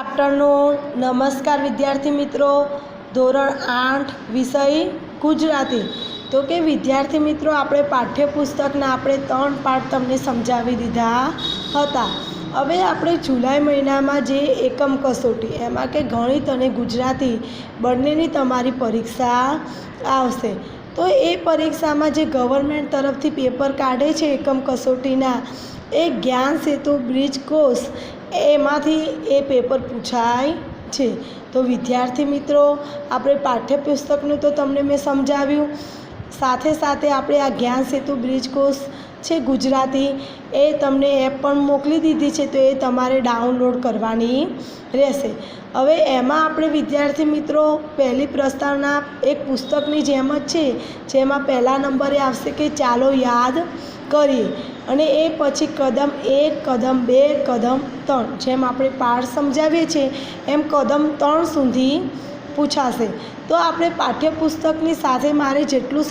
Afternoon नमस्कार विद्यार्थी मित्रों। ધોરણ 8 વિષય ગુજરાતી। તો કે વિદ્યાર્થી મિત્રો, આપણે પાઠ્યપુસ્તકના આપણે 3 પાઠ તમને સમજાવી દીધા હતા। હવે આપણે જુલાઈ મહિનામાં જે એકમ કસોટી એમાં કે ગણિત અને ગુજરાતી બંનેની તમારી પરીક્ષા આવશે। તો એ પરીક્ષામાં જે ગવર્મેન્ટ તરફથી પેપર કાઢે છે એકમ કસોટીના, એ જ્ઞાન સેતુ બ્રિજ કોર્સ એમાંથી એ પેપર પૂછાય છે। તો વિદ્યાર્થી મિત્રો, આપણે પાઠ્યપુસ્તકનું તો તમને મેં સમજાવ્યું, સાથે સાથે આપણે આ જ્ઞાન સેતુ બ્રિજ કોર્સ છે ગુજરાતી, એ તમને એપ પણ મોકલી દીધી છે, તો એ તમારે ડાઉનલોડ કરવાની રહેશે। હવે એમાં આપણે વિદ્યાર્થી મિત્રો પહેલી પ્રસ્તાવના એક પુસ્તકની જેમ જ છે, જેમાં પહેલા નંબરે આવશે કે ચાલો યાદ કરીએ, અને એ પછી કદમ 1, કદમ 2, કદમ 3, જેમ આપણે પાઠ સમજાવીએ છીએ એમ કદમ 3 સુધી પૂછાશે। તો આપણે પાઠ્યપુસ્તકની સાથે મારે જેટલું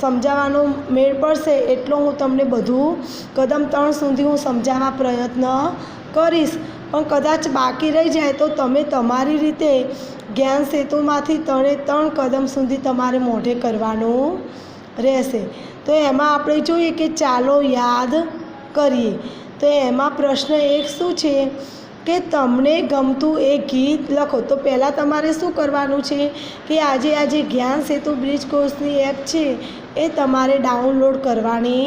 સમજાવવાનો મેળ પડશે એટલો હું તમને બધું કદમ 3 સુધી હું સમજાવવા પ્રયત્ન કરીશ, પણ કદાચ બાકી રહી જાય તો તમે તમારી રીતે જ્ઞાન સેતુમાંથી 3 કદમ સુધી તમારે મોઢે કરવાનું રહેશે। તો એમાં આપણે જોઈએ કે ચાલો યાદ કરીએ। તો એમાં પ્રશ્ન 1 શું છે કે તમને ગમતું એક ગીત લખો। તો પહેલાં તમારે શું કરવાનું છે કે આજે જ્ઞાન સેતુ બ્રિજ કોર્સની એપ છે એ તમારે ડાઉનલોડ કરવાની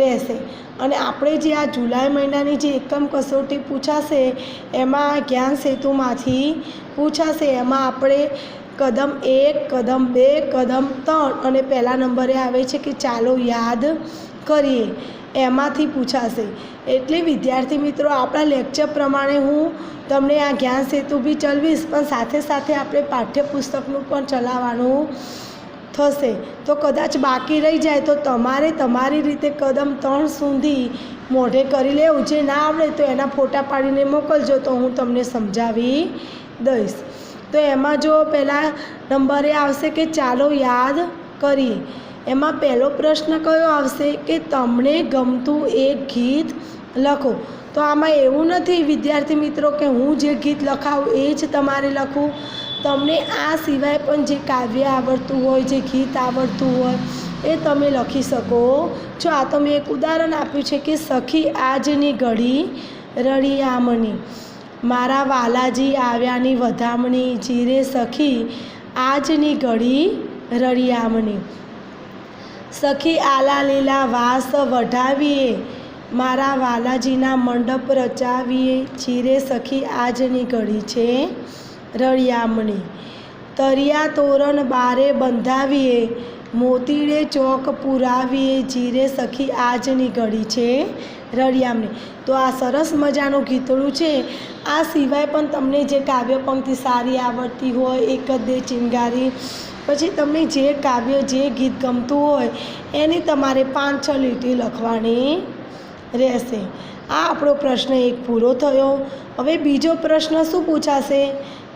રહેશે, અને આપણે જે આ જુલાઈ મહિનાની જે એકમ કસોટી પૂછાશે એમાં જ્ઞાન સેતુમાંથી પૂછાશે, એમાં આપણે કદમ 1, કદમ 2, કદમ 3 અને પહેલા નંબરે આવે છે કે ચાલો યાદ કરીએ, એમાંથી પૂછાશે। એટલે વિદ્યાર્થી મિત્રો, આપણા લેક્ચર પ્રમાણે હું તમને આ જ્ઞાન સેતુ બી ચલાવીશ, પણ સાથે સાથે આપણે પાઠ્યપુસ્તકનું પણ ચલાવવાનું થશે। તો કદાચ બાકી રહી જાય તો તમારે તમારી રીતે કદમ 3 સુધી મોઢે કરી લેવું। જે ના આવડે તો એના ફોટા પાડીને મોકલજો, તો હું તમને સમજાવી દઈશ। તો એમાં જો પહેલા નંબરે આવશે કે ચાલો યાદ કરીએ, એમાં પહેલો પ્રશ્ન કયો આવશે કે તમને ગમતું એક ગીત લખો। તો આમાં એવું નથી વિદ્યાર્થી મિત્રો કે હું જે ગીત લખાવું એ જ તમારે લખવું, તમને આ સિવાય પણ જે કાવ્ય આવડતું હોય, જે ગીત આવડતું હોય એ તમે લખી શકો છો। આ તો મેં એક ઉદાહરણ આપ્યું છે કે સખી આજની ઘડી રળિયામણી, મારા વાલાજી આવ્યાની વધામણી, જીરે સખી આજની ઘડી રળિયામણી, સખી આલા લીલા વાસ વઢાવીએ, મારા વાલાજીના મંડપ રચાવીએ, જીરે સખી આજની ઘડી છે રળિયામણી, તરિયા તોરણ બારે બંધાવીએ, મોતીડે ચોક પુરાવીએ, જીરે સખી આજની ઘડી છે રળિયામણી। તો આ સરસ મજાનું ગીતડું છે। આ સિવાય પણ તમને જે કાવ્ય પંક્તિ સારી આવડતી હોય, એક જ દે ચિંગારી, પછી તમને જે કાવ્ય જે ગીત ગમતું હોય એની તમારે 5-6 લીટી લખવાની રહેશે। આ આપણો પ્રશ્ન 1 પૂરો થયો। હવે બીજો પ્રશ્ન શું પૂછાશે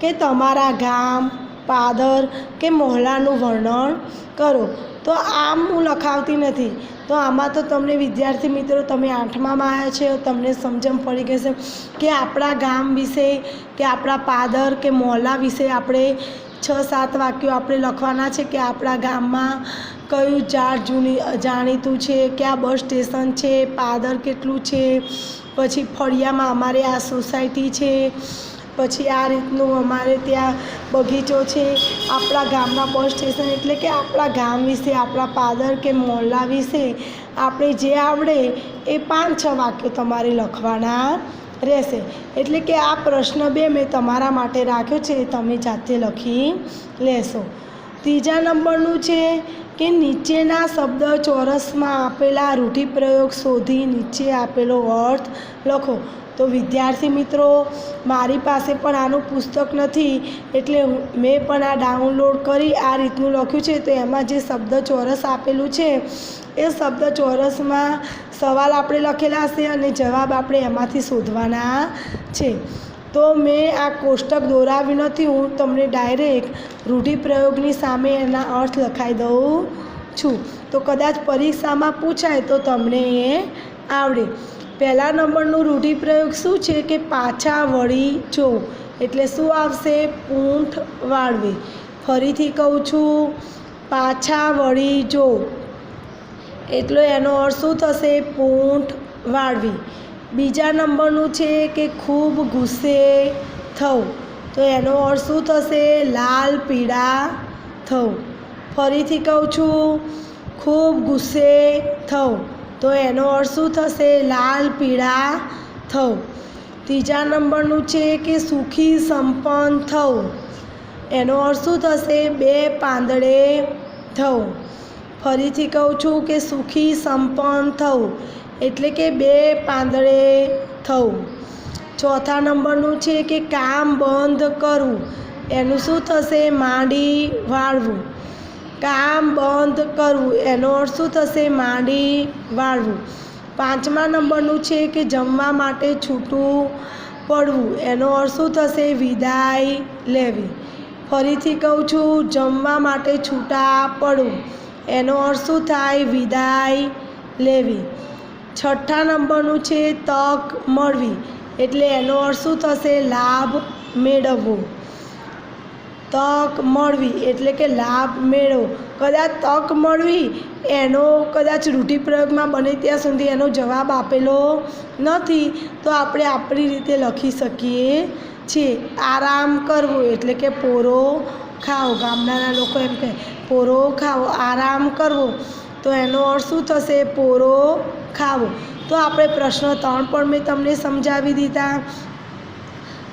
કે તમારા ગામ, પાદર કે મહોલ્લાનું વર્ણન કરો। તો આમ હું લખાવતી નથી, તો આમાં તો તમને વિદ્યાર્થી મિત્રો, તમે 8મામાં આવ્યા છે, તમને સમજણ પડી ગઈ છે કે આપણા ગામ વિશે કે આપણા પાદર કે મહોલ્લા વિશે આપણે 6-7 વાક્યો આપણે લખવાના છે કે આપણા ગામમાં કયું ઝાડ જાણીતું છે, ક્યાં બસ સ્ટેશન છે, પાદર કેટલું છે, પછી ફળિયામાં અમારે આ સોસાયટી છે, પછી આ રીતનું અમારે ત્યાં બગીચો છે, આપણા ગામના બસ સ્ટેશન, એટલે કે આપણા ગામ વિશે, આપણા પાદર કે મહોલ્લા વિશે આપણે જે આવડે એ 5-6 વાક્યો તમારે લખવાના રહેશે। એટલે કે આ પ્રશ્ન 2 મેં તમારા માટે રાખ્યો છે, તમે જાતે લખી લેશો। ત્રીજા નંબરનું છે કે નીચેના શબ્દ ચોરસમાં આપેલા રૂઢિપ્રયોગ શોધી નીચે આપેલો અર્થ લખો। તો વિદ્યાર્થી મિત્રો, મારી પાસે પણ આનું પુસ્તક નથી, એટલે મેં પણ આ ડાઉનલોડ કરી આ રીતનું લખ્યું છે। તો એમાં જે શબ્દ ચોરસ આપેલું છે એ શબ્દ ચોરસમાં સવાલ આપણે લખેલા હશે અને જવાબ આપણે એમાંથી શોધવાના છે। તો મેં આ કોષ્ટક દોરાવ્યું નથી, હું તમને ડાયરેક્ટ રૂઢિપ્રયોગની સામે એના અર્થ લખાઈ દઉં છું, તો કદાચ પરીક્ષામાં પૂછાય તો તમને એ આવડે। પહેલા નંબરનું રૂઢિપ્રયોગ શું છે કે પાછા વળી જો, એટલે શું આવશે? પૂંઠ વાળવી. ફરીથી કહું છું, પાછા વળી જો, એટલે એનો અર્થ શું થશે? પૂંઠ વાળવી. બીજા નંબરનું છે કે ખૂબ ગુસ્સે થવું, તો એનો અર્થ શું થશે? લાલ પીળા થવું. ફરીથી કહું છું, ખૂબ ગુસ્સે થવું, તો એનો અર્થ શું થશે? લાલ પીળા થવું. ત્રીજા નંબરનું છે કે સુખી સંપન્ન થવું, એનો અર્થ શું થશે? બે પાંદડે થવું. ફરીથી કહું છું કે સુખી સંપન્ન થવું, એટલે કે બે પાંદડે થવું. ચોથા નંબરનું છે કે કામ બંધ કરવું, એનું શું થશે? માંડી વાળવું. કામ બંધ કરવું, એનો અર્થ શું થશે? માંડી વાળવું. પાંચમા નંબરનું છે કે જમવા માટે છૂટું પડવું, એનો અર્થ શું થશે? વિદાય લેવી. ફરીથી કહું છું, જમવા માટે છૂટા પડવું, એનો અર્થ શું થાય? વિદાય લેવી. છઠ્ઠા નંબરનું છે તક મળવી, એટલે એનો અર્થ શું થશે? લાભ મેળવવો. તક મળવી એટલે કે લાભ મેળવો. કદાચ તક મળવી એનો કદાચ રૂઢિપ્રયોગમાં બને ત્યાં સુધી એનો જવાબ આપેલો નથી, તો આપણે આપણી રીતે લખી શકીએ છીએ. આરામ કરવો એટલે કે પોરો ખાવો. ગામડાના લોકો એમ કહે પોરો ખાવો, આરામ કરવો, તો એનો અર્થ શું થશે? પોરો ખાવો. તો આપણે પ્રશ્ન 3 પણ મેં તમને સમજાવી દીધા.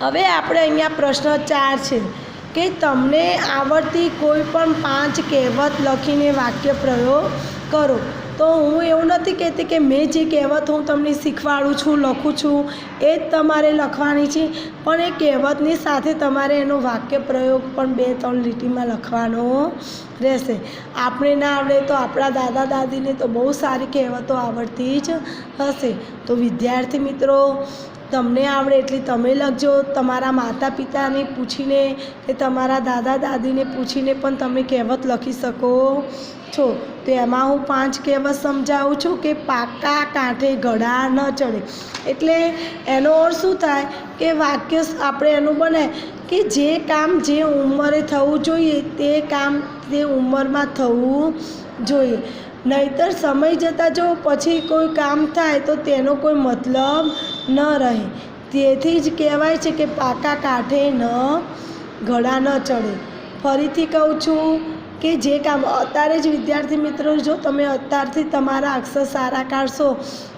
હવે આપણે અહીંયા પ્રશ્ન 4 છે કે તમને આવડતી કોઈ પણ 5 કહેવત લખીને વાક્ય પ્રયોગ કરો. તો હું એવું નથી કહેતી કે મેં જે કહેવત હું તમને શીખવાડું છું, લખું છું, એ જ તમારે લખવાની છે, પણ એ કહેવતની સાથે તમારે એનો વાક્ય પ્રયોગ પણ 2-3 લીટીમાં લખવાનો રહેશે. આપણે ના આવડે તો આપણા દાદા દાદીને તો બહુ સારી કહેવતો આવડતી જ હશે. તો વિદ્યાર્થી મિત્રો, તમને આવડે એટલી તમે લખજો. તમારા માતા પિતાને પૂછીને કે તમારા દાદા દાદીને પૂછીને પણ તમે કહેવત લખી શકો છો. તો એમાં હું 5 કહેવત સમજાવું છું કે પાકા કાંઠે ઘડા ન ચડે. એટલે એનો અર્થ શું થાય કે વાક્ય આપણે એનું બને કે જે કામ જે ઉંમરે થવું જોઈએ તે કામ તે ઉંમરમાં થવું જોઈએ, નહીંતર સમય જતાં જો પછી કોઈ કામ થાય તો તેનો કોઈ મતલબ ન રહે. તેથી જ કહેવાય છે કે પાકા કાંઠે ઘડા ન ચડે. ફરીથી કહું છું કે જે કામ અત્યારે જ વિદ્યાર્થી મિત્રો, જો તમે અત્યારથી તમારા અક્ષર સારા કાઢશો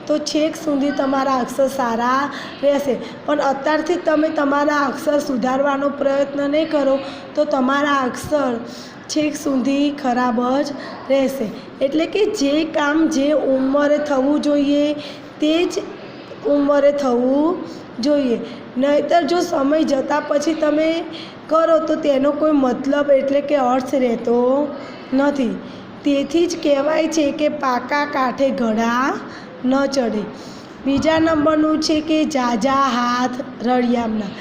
તો છેક સુધી તમારા અક્ષર સારા રહેશે. પણ અત્યારથી તમે તમારા અક્ષર સુધારવાનો પ્રયત્ન નહીં કરો તો તમારા અક્ષર છેક સુધી ખરાબ જ રહેશે. એટલે કે જે કામ જે ઉંમરે થવું જોઈએ તે જ ઉંમરે થવું જોઈએ, નહીંતર જો સમય જતાં પછી તમે કરો તો તેનો કોઈ મતલબ એટલે કે અર્થ રહેતો નથી. તેથી જ કહેવાય છે કે પાકા કાંઠે ઘડા ન ચડે. બીજા નંબરનું છે કે ઝાઝા હાથ રળિયામણા.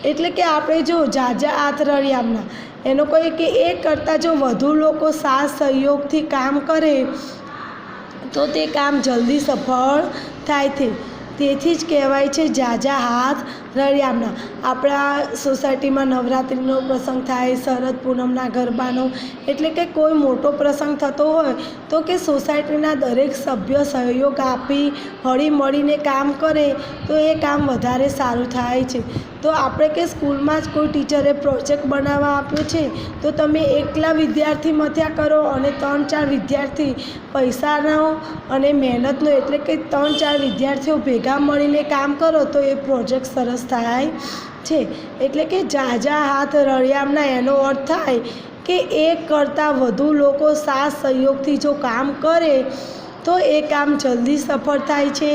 એટલે કે આપણે જો ઝાઝા હાથ રળિયામણા એનો કોઈ કે એક કરતાં જો વધુ લોકો સાથ સહયોગથી કામ કરે તો તે કામ જલ્દી સફળ થાય છે. તેથી જ કહેવાય છે ઝાઝા હાથ રળિયામણા. આપણા સોસાયટીમાં નવરાત્રિનો પ્રસંગ થાય, શરદ પૂનમના ગરબાનો, એટલે કે કોઈ મોટો પ્રસંગ થતો હોય તો કે સોસાયટીના દરેક સભ્ય સહયોગ આપી હળી મળીને કામ કરે તો એ કામ વધારે સારું થાય છે. તો આપણે કે સ્કૂલમાં જ કોઈ ટીચરે પ્રોજેક્ટ બનાવવા આપ્યો છે તો તમે એકલા વિદ્યાર્થી મથ્યા કરો અને 3-4 વિદ્યાર્થી પૈસાનો અને મહેનતનો, એટલે કે 3-4 વિદ્યાર્થીઓ ભેગા મળીને કામ કરો તો એ પ્રોજેક્ટ સરસ થાય છે. એટલે કે ઝાઝા હાથ રળિયામણા એનો અર્થ થાય કે એક કરતાં વધુ લોકો સાથ સહયોગથી જો કામ કરે તો એ કામ જલ્દી સફળ થાય છે.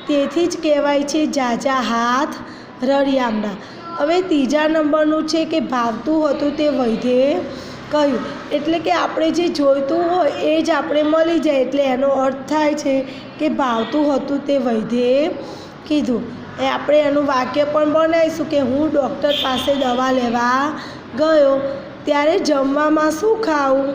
તેથી જ કહેવાય છે ઝાઝા હાથ રળિયામણા. હવે ત્રીજા નંબરનું છે કે ભાવતું હતું તે વૈધે કહ્યું. એટલે કે આપણે જે જોઈતું હોય એ જ આપણે મળી જાય, એટલે એનો અર્થ થાય છે કે ભાવતું હતું તે વૈધે કીધું. એ આપણે એનું વાક્ય પણ બનાવીશું કે હું ડૉક્ટર પાસે દવા લેવા ગયો ત્યારે જમવામાં શું ખાવું,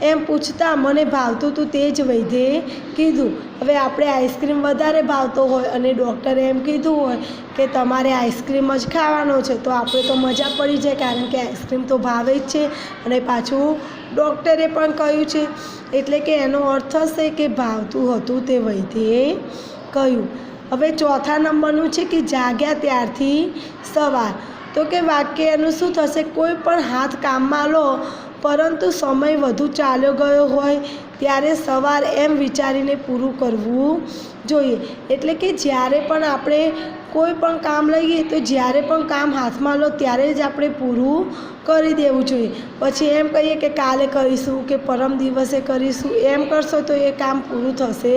એમ પૂછતા મને ભાવતું હતું તે જ વૈદ્યે કીધું. હવે આપણે આઈસ્ક્રીમ વધારે ભાવતો હોય અને ડૉક્ટરે એમ કીધું હોય કે તમારે આઈસ્ક્રીમ જ ખાવાનો છે તો આપણે તો મજા પડી જાય, કારણ કે આઈસ્ક્રીમ તો ભાવે જ છે અને પાછું ડૉક્ટરે પણ કહ્યું છે. એટલે કે એનો અર્થ હશે કે ભાવતું હતું તે વૈદ્યે કહ્યું. હવે ચોથા નંબરનું છે કે જાગ્યા ત્યારથી સવાર. તો કે વાક્ય એનું શું થશે? કોઈ પણ હાથ કામમાં લો પરંતુ સમય વધુ ચાલ્યો ગયો હોય ત્યારે સવાર એમ વિચારીને પૂરું કરવું જોઈએ. એટલે કે જ્યારે પણ આપણે કોઈ પણ કામ લઈએ તો જ્યારે પણ કામ હાથમાં લો ત્યારે જ આપણે પૂરું કરી દેવું જોઈએ. પછી એમ કહીએ કે કાલે કરીશું કે પરમ દિવસે કરીશું, એમ કરશો તો એ કામ પૂરું થશે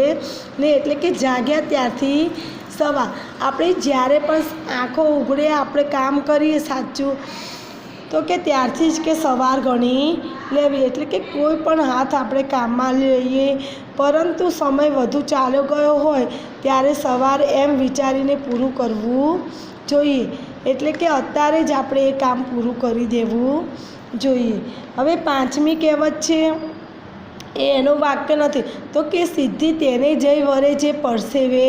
ને. એટલે કે જાગ્યા ત્યારથી સવાર. આપણે જ્યારે પણ આંખો ઉઘડે આપણે કામ કરીએ સાચું તો કે ત્યારથી જ કે સવાર ગણી લેવી. એટલે કે કોઈ પણ હાથ આપણે કામમાં લઈએ પરંતુ સમય વધુ ચાલ્યો ગયો હોય ત્યારે સવાર એમ વિચારીને પૂરું કરવું જોઈએ. એટલે કે અત્યારે જ આપણે એ કામ પૂરું કરી દેવું જોઈએ. હવે પાંચમી કહેવત છે એ એનું વાક્ય નથી તો કે સિદ્ધિ તેને જઈ વરે જે પરસેવે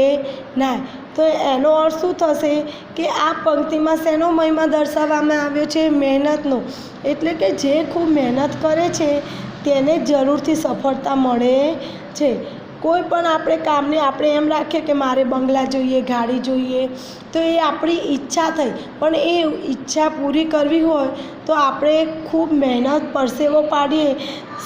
ના. તો એનો અર્થ શું થશે કે આ પંક્તિમાં શેનો મહિમા દર્શાવવામાં આવ્યો છે? મહેનતનો. એટલે કે જે ખૂબ મહેનત કરે છે તેને જરૂરથી સફળતા મળે છે. કોઈ પણ આપણે કામને આપણે એમ રાખીએ કે મારે બંગલા જોઈએ, ગાડી જોઈએ, તો એ આપણી ઈચ્છા થઈ, પણ એ ઈચ્છા પૂરી કરવી હોય તો આપણે ખૂબ મહેનત પરસેવો પાડીએ,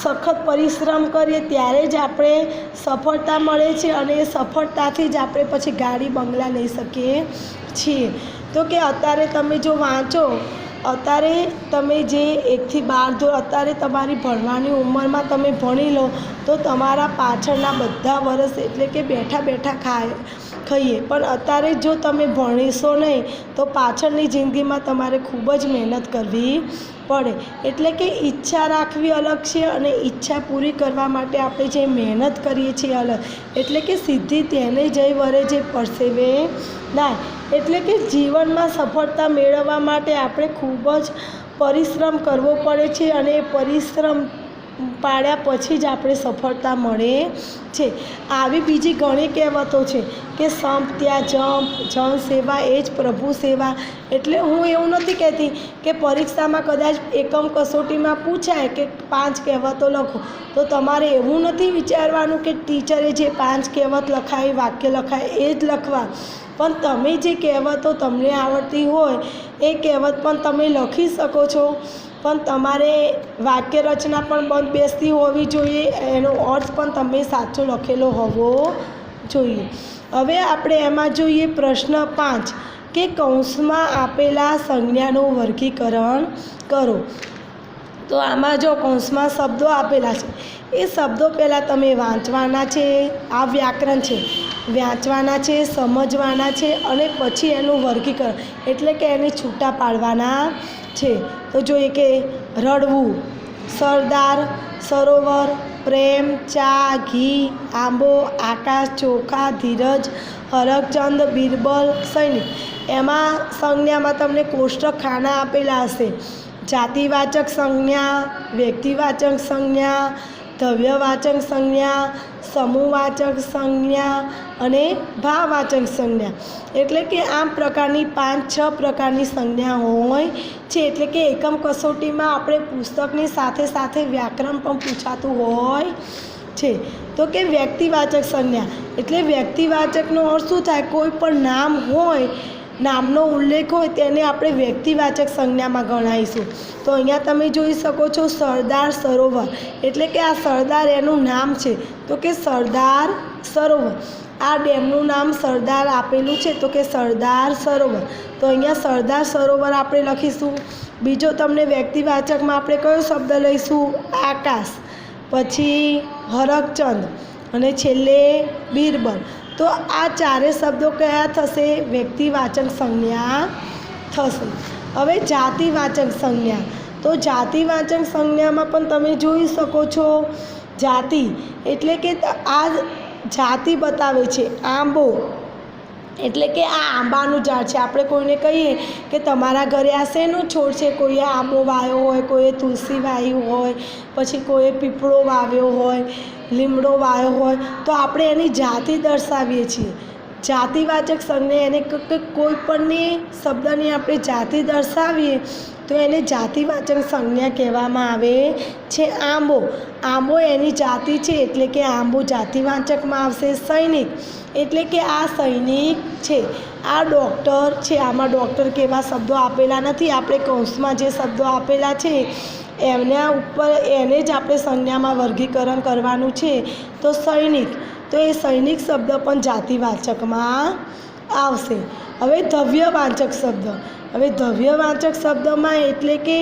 સખત પરિશ્રમ કરીએ ત્યારે જ આપણે સફળતા મળે છે અને એ સફળતાથી જ આપણે પછી ગાડી બંગલા લઈ શકીએ છીએ. તો કે અત્યારે તમે જો વાંચો, અત્યારે તમે જે 1 થી 12 ધોરણ અત્યારે તમારી ભણવાની ઉંમરમાં તમે ભણી લો તો તમારા પાછળના બધા વર્ષ એટલે કે બેઠા બેઠા ખાઈએ, પણ અત્યારે જો તમે ભણીશો નહીં તો પાછળની જિંદગીમાં તમારે ખૂબ જ મહેનત કરવી પડે. એટલે કે ઈચ્છા રાખવી અલગ છે અને ઈચ્છા પૂરી કરવા માટે આપણે જે મહેનત કરીએ છીએ અલગ. એટલે કે સિદ્ધિ તેને જઈ વરે જે પરસેવે ના. એટલે કે જીવનમાં સફળતા મેળવવા માટે આપણે ખૂબ જ પરિશ્રમ કરવો પડે છે અને એ પરિશ્રમ પાડ્યા પછી જ આપણે સફળતા મળે છે. આવી બીજી ઘણી કહેવતો છે કે સંપ ત્યાં જંપ, જન સેવા એ જ પ્રભુ સેવા. એટલે હું એવું નથી કહેતી કે પરીક્ષામાં કદાચ એકમ કસોટીમાં પૂછાય કે 5 કહેવતો લખો તો તમારે એવું નથી વિચારવાનું કે ટીચરે જે 5 કહેવત લખાય, વાક્ય લખાય એ જ લખવા, પણ તમે જે કહેવતો તમને આવડતી હોય એ કહેવત પણ તમે લખી શકો છો. પણ તમારે વાક્ય રચના પણ બંધ બેસતી હોવી જોઈએ, એનો અર્થ પણ તમે સાચો લખેલો હોવો જોઈએ. હવે આપણે એમાં જોઈએ પ્રશ્ન 5 કે કૌંસમાં આપેલા સંજ્ઞાનું વર્ગીકરણ કરો. તો આમાં જો કૌંસમાં શબ્દો આપેલા છે એ શબ્દો પહેલાં તમે વાંચવાના છે. આ વ્યાકરણ છે, વાંચવાના છે, સમજવાના છે અને પછી એનું વર્ગીકરણ એટલે કે એને છૂટા પાડવાના છે. તો જોઈએ કે રડવું, સરદાર, સરોવર, પ્રેમ, ચા, ઘી, આંબો, આકાશ, ચોખા, ધીરજ, હરકચંદ, બિરબલ, સૈનિક. એમાં સંજ્ઞામાં તમને કોષ્ટક ખાના આપેલા હશે. જાતિવાચક સંજ્ઞા, વ્યક્તિવાચક સંજ્ઞા, દ્રવ્યવાચક સંજ્ઞા, સમૂહવાચક સંજ્ઞા અને ભાવવાચક સંજ્ઞા. એટલે કે આમ પ્રકારની 5-6 પ્રકારની સંજ્ઞા હોય છે. એટલે કે એકમ કસોટીમાં આપણે પુસ્તકની સાથે સાથે વ્યાકરણ પણ પૂછાતું હોય છે. તો કે વ્યક્તિવાચક સંજ્ઞા એટલે વ્યક્તિવાચકનો અર્થ શું થાય? કોઈ પણ નામ હોય, નામનો ઉલ્લેખ હોય તેને આપણે વ્યક્તિવાચક સંજ્ઞામાં ગણાવીશું. તો અહીંયા તમે જોઈ શકો છો સરદાર સરોવર. એટલે કે આ સરદાર એનું નામ છે તો કે સરદાર સરોવર. આ ડેમનું નામ સરદાર આપેલું છે તો કે સરદાર સરોવર. તો અહીંયા સરદાર સરોવર આપણે લખીશું. બીજો તમને વ્યક્તિવાચકમાં આપણે કયો શબ્દ લઈશું? આકાશ, પછી હરકચંદ અને છેલ્લે બિરબલ. તો આ 4 શબ્દો કયા થશે? વ્યક્તિવાચક સંજ્ઞા થશે. હવે જાતિવાચક સંજ્ઞા. તો જાતિવાચક સંજ્ઞામાં પણ તમે જોઈ શકો છો જાતિ એટલે કે આ જાતિ બતાવે છે. આંબો, એટલે કે આ આંબાનું ઝાડ છે. આપણે કોઈને કહીએ કે તમારા ઘરે આ શેનો છોડ છે, કોઈએ આંબો વાવ્યો હોય, કોઈએ તુલસી વાવ્યું હોય, પછી કોઈએ પીપળો વાવ્યો હોય, લીમડો વાવ્યો હોય, તો આપણે એની જાતિ દર્શાવીએ છીએ. જાતિવાચક સંજ્ઞા એને કોઈ પણની શબ્દની આપણે જાતિ દર્શાવીએ તો એને જાતિવાચક સંજ્ઞા કહેવામાં આવે છે. આંબો એની જાતિ છે એટલે કે આંબો જાતિવાચકમાં આવશે. સૈનિક એટલે કે આ સૈનિક છે. આ ડૉક્ટર છે. આમાં ડૉક્ટર કેવા શબ્દો આપેલા નથી, આપણે કૌંસમાં જે શબ્દો આપેલા છે એમના ઉપર એને જ આપણે સંજ્ઞામાં વર્ગીકરણ કરવાનું છે. તો સૈનિક, તો એ સૈનિક શબ્દ પણ જાતિવાચકમાં આવશે. હવે દ્રવ્યવાચક શબ્દ, હવે દ્રવ્યવાચક શબ્દમાં એટલે કે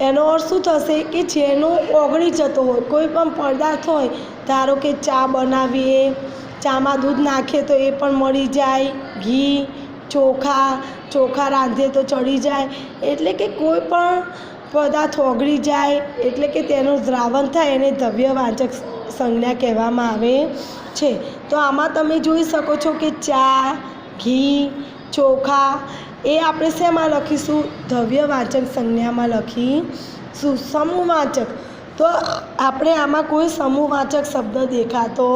એનો અર્થ શું થશે કે જેનો ઓગળી જતો હોય કોઈ પણ પદાર્થ હોય, ધારો કે ચા બનાવીએ, ચામાં દૂધ નાખીએ તો એ પણ મળી જાય, ઘી, ચોખા રાંધીએ તો ચડી જાય, એટલે કે કોઈ પણ પદાર્થ ઓગળી જાય એટલે કે તેનું દ્રાવણ થાય એને દ્રવ્યવાચક સંજ્ઞા કહેવામાં આવે છે. તો આમાં તમે જોઈ શકો છો કે ચા, ઘી, ચોખા એ આપણે શેમાં લખીશું? દ્રવ્યવાચક સંજ્ઞામાં લખીશું. સમૂહવાચક, તો આપણે આમાં કોઈ સમૂહવાચક શબ્દ દેખાતો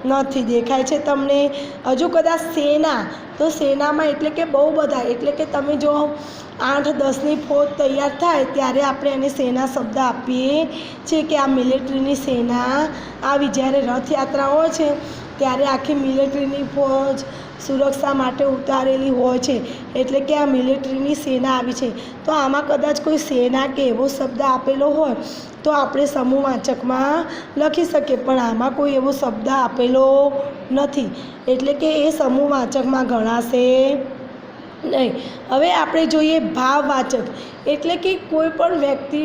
નથી. દેખાય છે તમને? હજુ કદાચ સેના, તો સેનામાં એટલે કે બહુ બધા, એટલે કે તમે જો 8-10ની ફોજ તૈયાર થાય ત્યારે આપણે એને સેના શબ્દ આપીએ છીએ કે આ મિલિટરીની સેના આવી. જ્યારે રથયાત્રા હોય છે ત્યારે આખી મિલિટરીની ફોજ સુરક્ષા માટે ઉતારેલી હોય છે એટલે કે આ મિલિટરીની સેના આવી છે. તો આમાં કદાચ કોઈ સેના કે એવો શબ્દ આપેલો હોય તો આપણે સમૂહવાચકમાં લખી શકીએ, પણ આમાં કોઈ એવો શબ્દ આપેલો નથી એટલે કે એ સમૂહવાચકમાં ગણાશે નહીં. હવે આપણે જોઈએ ભાવવાચક, એટલે કે કોઈ પણ વ્યક્તિ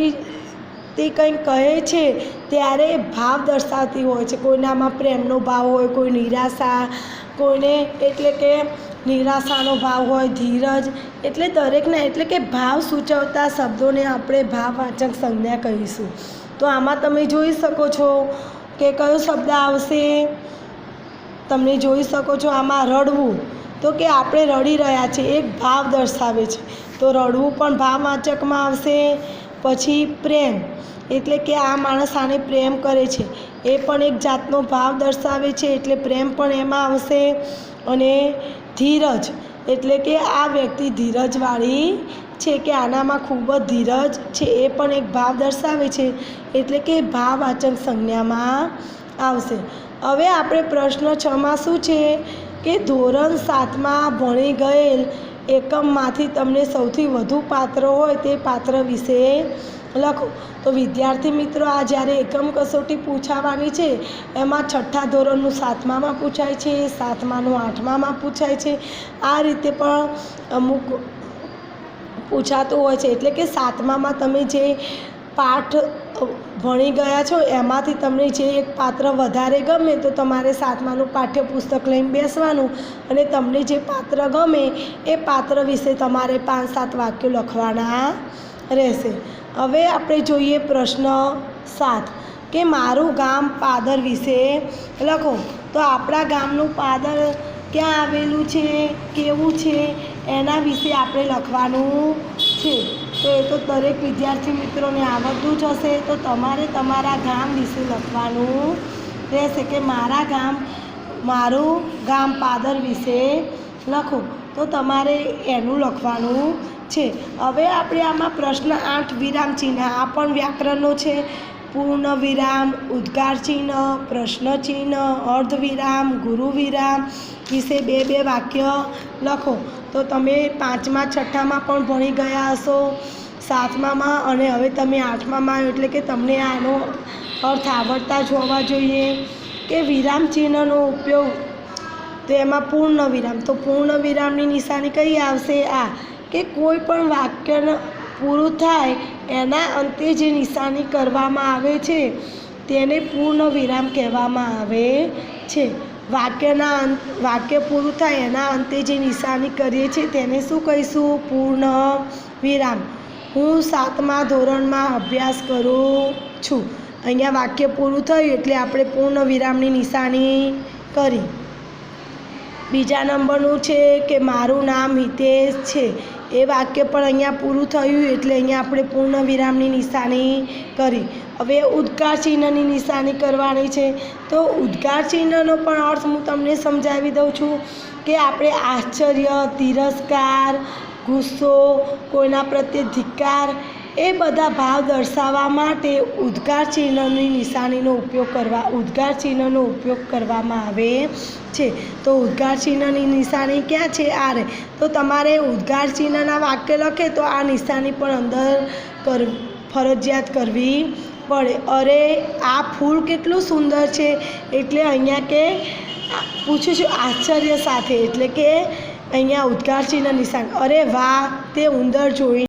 તે કંઈક કહે છે ત્યારે ભાવ દર્શાવતી હોય છે. કોઈનામાં પ્રેમનો ભાવ હોય, કોઈ નિરાશા, કોઈને એટલે કે નિરાશાનો ભાવ હોય, ધીરજ, એટલે દરેકના એટલે કે ભાવ સૂચવતા શબ્દોને આપણે ભાવવાચક સંજ્ઞા કહીશું. તો આમાં તમે જોઈ શકો છો કે કયો શબ્દ આવશે? તમે જોઈ શકો છો આમાં રડવું, તો કે આપણે રડી રહ્યા છીએ, એક ભાવ દર્શાવે છે, તો રડવું પણ ભાવવાચકમાં આવશે. પછી પ્રેમ, એટલે કે આ માણસ આને પ્રેમ કરે છે, એ પણ એક જાતનો ભાવ દર્શાવે છે એટલે પ્રેમ પણ એમાં આવશે. અને ધીરજ, એટલે કે આ વ્યક્તિ ધીરજવાળી છે કે આનામાં ખૂબ જ ધીરજ છે, એ પણ એક ભાવ દર્શાવે છે એટલે કે ભાવવાચક સંજ્ઞામાં આવશે. હવે આપણે પ્રશ્ન 6માં શું છે કે ધોરણ 7માં ભણી ગયેલ એકમમાંથી તમને સૌથી વધુ પાત્ર હોય તે પાત્ર વિશે લખો. તો વિદ્યાર્થી મિત્રો, આ જ્યારે એકમ કસોટી પૂછાવાની છે એમાં 6ઠ્ઠા ધોરણનું 7મામાં પૂછાય છે, 7માનું 8મામાં પૂછાય છે, આ રીતે પણ અમુક પૂછાતું હોય છે. એટલે કે 7મામાં તમે જે પાઠ ભણી ગયા છો એમાંથી તમને જે એક પાત્ર વધારે ગમે તો તમારે 7માનું પાઠ્યપુસ્તક લઈને બેસવાનું અને તમને જે પાત્ર ગમે એ પાત્ર વિશે તમારે 5-7 વાક્યો લખવાના રહેશે. હવે આપણે જોઈએ પ્રશ્ન 7 કે મારું ગામ પાદર વિશે લખો. તો આપણા ગામનું પાદર ક્યાં આવેલું છે, કેવું છે, એના વિશે આપણે લખવાનું છે. તો એ તો દરેક વિદ્યાર્થી મિત્રોને આવડતું જ હશે. તો તમારે તમારા ગામ વિશે લખવાનું રહેશે કે મારું ગામ પાદર વિશે લખો. તો તમારે એનું લખવાનું છે. હવે આપણે આમાં પ્રશ્ન 8 વિરામ ચિહ્ન, આ પણ વ્યાકરણનો છે. પૂર્ણ વિરામ, ઉદ્ગાર ચિહ્ન, પ્રશ્ન ચિહ્ન, અર્ધ વિરામ, ગુરુ વિરામ વિશે 2-2 વાક્ય લખો. તો તમે 5મા 6ઠ્ઠામાં પણ ભણી ગયા હશો, 7મામાં, અને હવે તમે 8મામાં આવ્યો એટલે કે તમને આનો અર્થ આવડતા જ હોવા જોઈએ. કે વિરામ ચિહ્નનો ઉપયોગ, તો એમાં પૂર્ણ વિરામ, તો પૂર્ણ વિરામની નિશાની કઈ આવશે? આ કે કોઈ પણ વાક્ય પૂરું થાય એના અંતે જે નિશાની કરવામાં આવે છે તેને પૂર્ણ વિરામ કહેવામાં આવે છે. વાક્ય પૂરું થાય એના અંતે જે નિશાની કરીએ છીએ તેને શું કહીશું? પૂર્ણ વિરામ. હું 7મા ધોરણમાં અભ્યાસ કરું છું. અહીંયા વાક્ય પૂરું થયું એટલે આપણે પૂર્ણ વિરામની નિશાની કરી. બીજા નંબરનું છે કે મારું નામ હિતેશ છે. એ વાક્ય પણ અહીંયા પૂરું થયું એટલે અહીંયા આપણે પૂર્ણ વિરામની નિશાની કરી. હવે ઉદ્ગાર ચિહ્નની નિશાની કરવાની છે. તો ઉદ્ગાર ચિહ્નનો પણ અર્થ હું તમને સમજાવી દઉં છું કે આપણે આશ્ચર્ય, તિરસ્કાર, ગુસ્સો, કોઈના પ્રત્યે ધિક્કાર એ બધા ભાવ દર્શાવવા માટે ઉદ્ગાર ચિહ્નનો ઉપયોગ કરવામાં આવે છે. તો ઉદ્ગાર ચિહ્નની નિશાની ક્યાં છે? આ રે. તો તમારે ઉદ્ગાર ચિહ્નના વાક્ય લખે તો આ નિશાની પણ અંદર ફરજિયાત કરવી પડે. અરે આ ફૂલ કેટલું સુંદર છે, એટલે અહીંયા કે પૂછું છું આશ્ચર્ય સાથે, એટલે કે અહીંયા ઉદ્ગાર ચિહ્ન નિશાન. અરે વાહ, તે ઉંદર જોઈ